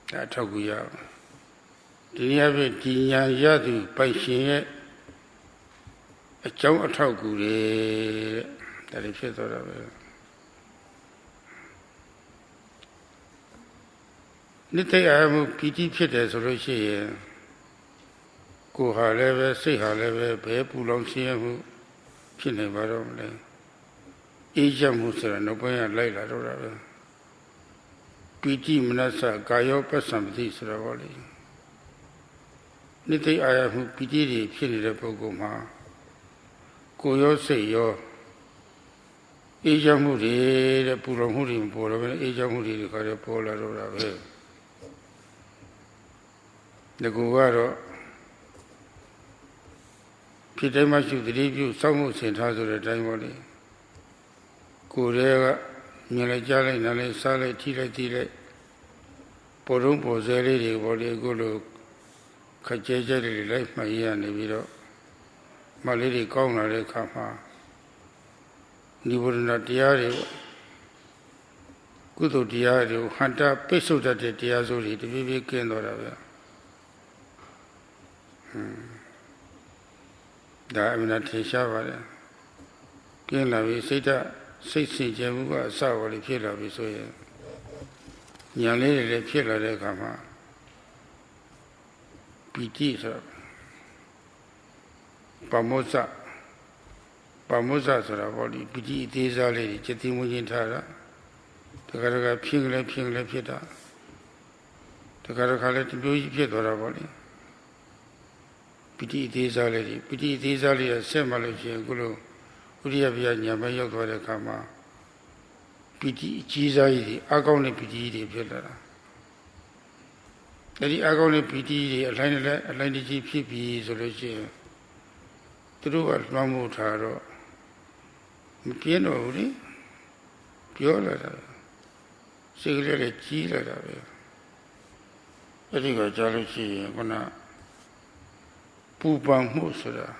Atauku ya. Diniabe dinya yadu by shin a chow atauku, that is it. Nitay ayamu piti pite solution. Go haleve, say haleve, be pulong siamu, chine baromle. Asia musera no boya laila rora. Piti manasa gayo pasamti sravali. Nitay ayamu piti pini de pogoma. Goyo say yo. Asia muri, the pulong huri polo, Asia muri the kare pola rora. The Guvaro Pitamachu, the review, some Saint Hazard Timoli Kurega, Milajala, Nale Sale, Tile, Porumpo, Zeli, Body Gulu, Kajajari, Life Maya, Nevido, Malady Kona, Kama, Nibuna Diario, Kudo Diario, Hunter, Peso that the Diazuri, the Vivi Kendora. Da amina tesha vare. Kin la vi sita sit sin che mu ka sa wa li phit la bi so ye. Nyan le le phit la de kha ma. Piti so. Pamosa so da bo li piti ite sa le che ti mu yin tha da. Da ka phing le phit da. Da ka le ti pyo ji phit twa da bo li. Piti Desali, Semalo, Gulu, Viriya, Yamayo, the Kama, Piti, Chizai, Agone Piti, Pillar. The Agone Piti, Atlantic Pipi, Solution, True at Mamutaro, Piano, Piola, Sigla, Chila, I think I jealousy, Gona. Pubam Musura,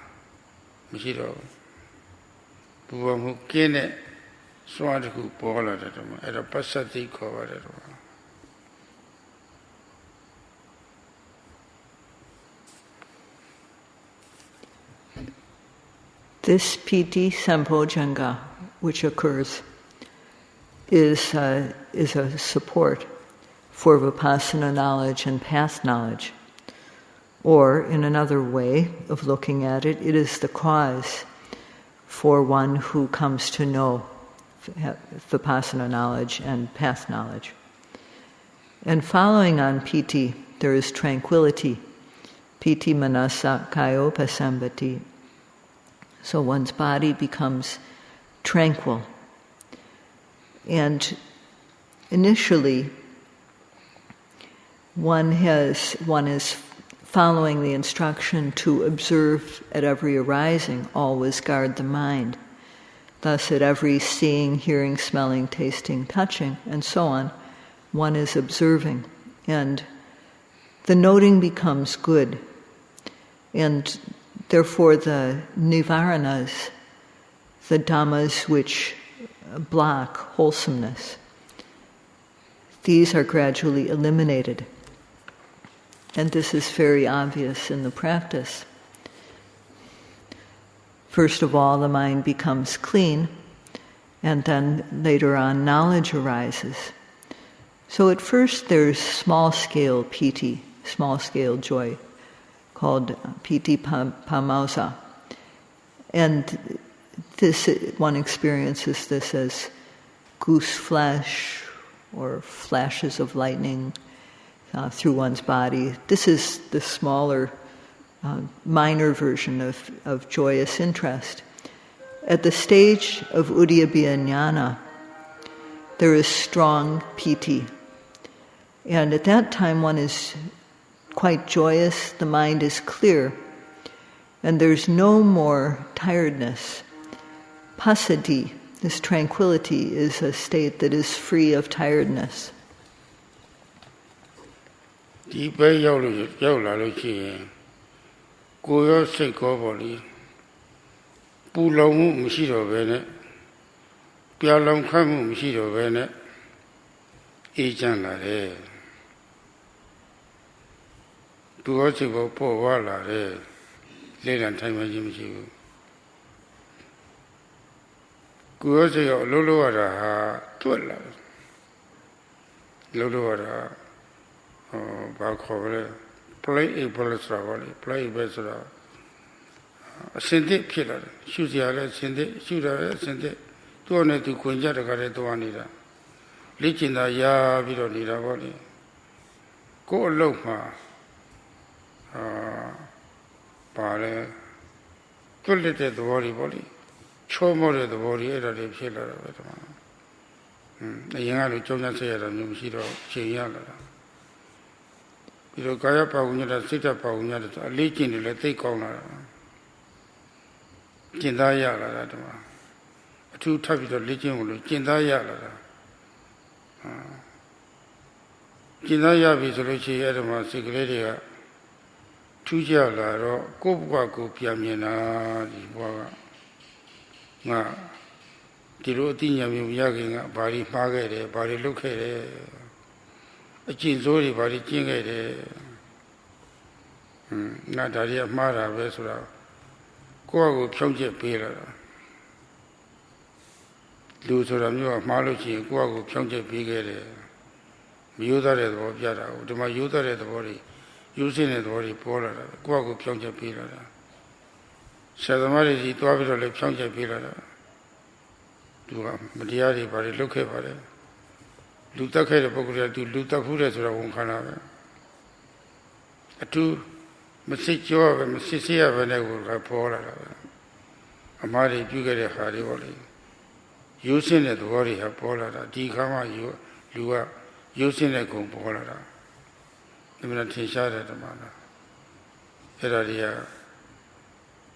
Mishiro Pubam Kene Swanku Pola at a Passati cover. This Piti Sambojjhanga, which occurs, is a support for vipassana knowledge and path knowledge. Or, in another way of looking at it, it is the cause for one who comes to know vipassana knowledge and path knowledge. And following on Piti, there is tranquility. Piti manasa kayo pasambati. So one's body becomes tranquil. And initially, one is following the instruction to observe at every arising, always guard the mind. Thus, at every seeing, hearing, smelling, tasting, touching, and so on, one is observing. And the noting becomes good, and therefore the nivaranas, the dhammas which block wholesomeness, these are gradually eliminated. And this is very obvious in the practice. First of all, the mind becomes clean, and then later on knowledge arises. So at first there's small-scale piti, small-scale joy, called Piti Pamausa. And this, one experiences this as goose flesh or flashes of lightning through one's body. This is the smaller, minor version of joyous interest. At the stage of Uddiyabhya Jnana, there is strong piti. And at that time one is quite joyous, the mind is clear, and there's no more tiredness. Passaddhi, this tranquility, is a state that is free of tiredness. ဒီပဲရောက်လာလို့ရှိရင်ကိုယ်ရောစိတ်ကောပေါ့လေပူလောင်မှုမရှိတော့ဘဲနဲ့ပြာလောင်ခတ်မှုမရှိတော့ဘဲနဲ့အေးချမ်းလာတယ်သူရောစိတ်ကောပေါ်ဝလာတယ်လေ့လာထိုင်မှခြင်းမရှိဘူးကိုယ်ရောစိတ်ရောအလုံးလုံးရတာဟာတွက်လာလုံးလုံးရတာဘာခေါ်လဲ play a ball ဆိုတာပေါ့လေ play a ball ဆိုတာအစင်သစ်ဖြစ်လာတယ်ရှုစရာလည်းအစင်သစ်ရှုတာလည်းအစင်သစ်သူ့နဲ့သူခွင်ကြတခါတည်းသွားနေတာလေ့ကျင့်တာရပြီးတော့နေတာပေါ့လေကိုယ်အလုပ်မှာပါလဲတွက်လက်တဲ့သဘောတွေပေါ့လေချောမောတဲ့သဘောတွေအဲ့ဒါတွေဖြစ်လာတာပဲဒီမှာအရင်ကလိုကြောင်းကြဆက်ရတာမျိုးမရှိတော့ချိန်ရလာတာဒီလိုကာယပါဝဉ္ဇတာစိတ်ဓာတ်ပါဝဉ္ဇတာအလေးကျင့်တယ်လည်းသိကောင်းလာတာကျင့်သားရလာတာဒီမှာအထူးထပ်ပြီးတော့လေ့ကျင့်လို့ကျင့်သားရလာတာကျင့်သားရပြီဆိုလို့ရှိရင်အဲ့ဒီမှာစိတ်ကလေးတွေကထူးခြားလာတော့ကိုယ့်ဘဝကိုပြန်မြင်တာဒီဘဝကငါဒီလိုအသိဉာဏ်မျိုးရခင်ကဘာတွေမှားခဲ့တယ်ဘာတွေလုပ်ခဲ့တယ်အကျင့်စိုးတွေဘာတွေကျင့်ခဲ့တယ်ငါဒါတွေကမှားတာပဲဆိုတာကိုယ့်အကိုဖြောင်းချက်ပေးလာတာလူဆိုတာမျိုးကမှားလို့ရှိရင်ကိုယ့်အကိုဖြောင်းချက်ပေးခဲ့တယ်မယိုးသားတဲ့သဘောပြတာကိုဒီမှာယိုးသားတဲ့သဘောတွေယူစင်းတဲ့သဘောတွေပေါ်လာတာကိုယ့်အကိုဖြောင်းချက်ပေးလာတာဆရာသမားတွေကြီးတွားပြီးတော့လည်းဖြောင်းချက်ပေးလာတာသူကမတရားတွေဘာတွေလုပ်ခဲ့ပါတယ်လူတက်ခဲ့တဲ့ပုဂ္ဂိုလ်ကသူလူတက်ခုတဲ့ဆိုတော့ဝန်ခံတာပဲအထူးမစစ်ကြောပဲမစစ်စေးရပဲနဲ့ကိုပေါ်လာတာပဲအမှားတွေပြုခဲ့တဲ့ခါတွေပေါ့လေယူစင်းတဲ့သဘောတွေဟာပေါ်လာတာဒီခါမှလူကယူစင်းတဲ့ကုံပေါ်လာတာဒီမှာထင်ရှားတဲ့ဓမ္မလားအဲ့ဒါတွေက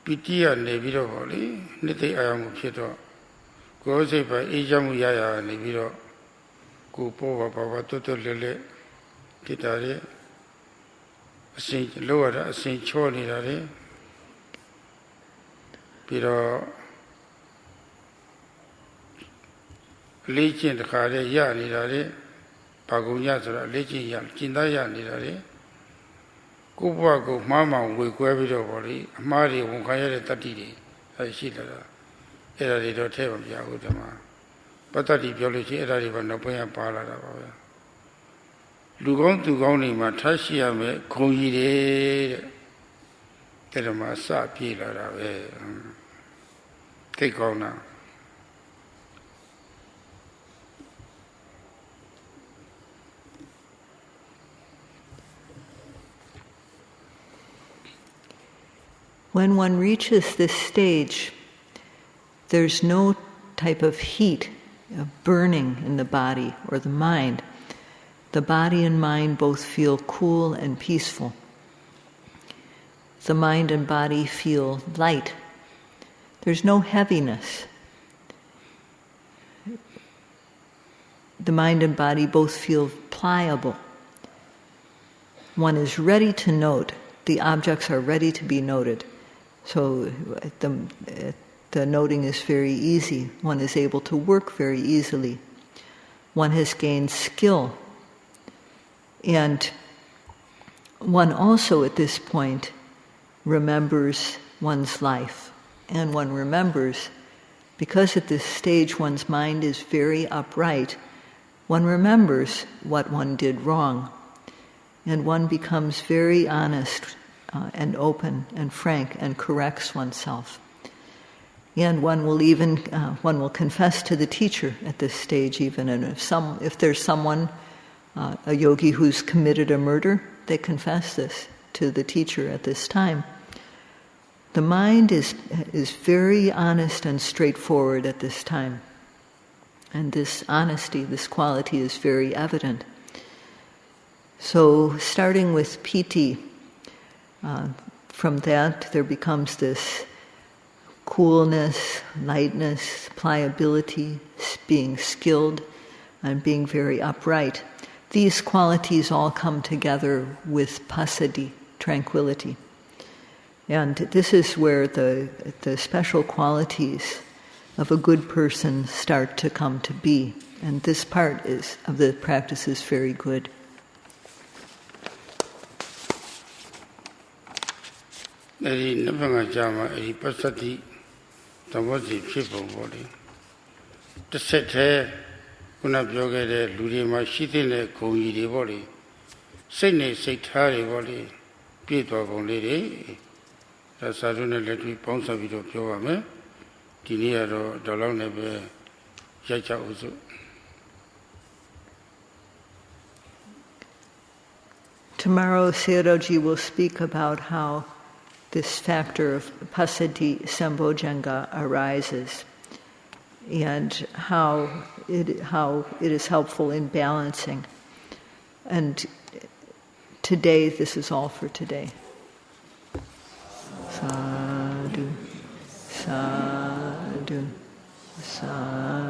ပီတိကနေပြီးတော့ပေါ့လေနှစ်သိအာရုံကိုဖြစ်တော့ကိုယ်စိတ်ပဲအေးချမ်းမှုရနေပြီးတော့ကိုယ်ပေါ်ပါတွတ်လဲလဲဖြစ်တာလေအစင်လောရတာအစင်ချောနေတာလေပြီးတော့လေးကျင့်တခါလေရနေတာလေဘာကုန်ရဆိုတာလေးကျင့်ရကျင့်သားရနေတာလေကိုယ့်ဘဝကိုမှားမှောင်ဝေခွဲပြီးတော့ဗောလေအမှားတွေဝန်ခံရတဲ့တတ္တိတွေအဲရှိလာတာအဲ့ဒါတွေတော့ထဲမပြဘူးဓမ္မပတ္တတိပြောလို့ရှိရင်အဲ့ဒါတွေဘာနောက်ပိုင်းကပါလာတာပါပဲလူကောင်းသူကောင်းတွေမှာထားရှိရမယ်ခုံကြီးတယ်တဲ့ဓမ္မစပြေးလာတာပဲသိကောင်းတာ When one reaches this stage, there's no type of heat, of burning in the body or the mind. The body and mind both feel cool and peaceful. The mind and body feel light. There's no heaviness. The mind and body both feel pliable. one is ready to note. The objects are ready to be noted. So the noting is very easy. One is able to work very easily. One has gained skill. And one also at this point remembers one's life. And one remembers, because at this stage one's mind is very upright, one remembers what one did wrong. And one becomes very honest and open and frank and corrects oneself. And one will confess to the teacher at this stage even. And if there's someone, a yogi who's committed a murder, they confess this to the teacher at this time. The mind is very honest and straightforward at this time. And this honesty, this quality is very evident. So starting with Piti, from that there becomes this coolness, lightness, pliability, being skilled, and being very upright. These qualities all come together with passaddhi, tranquility. And this is where the special qualities of a good person start to come to be. And this part of the practice is very good. Tomorrow Sayadawgyi will speak about how this factor of passaddhi Sambojjhanga arises and how it is helpful in balancing. And today, this is all for today. Sadhu, sadhu, sadhu.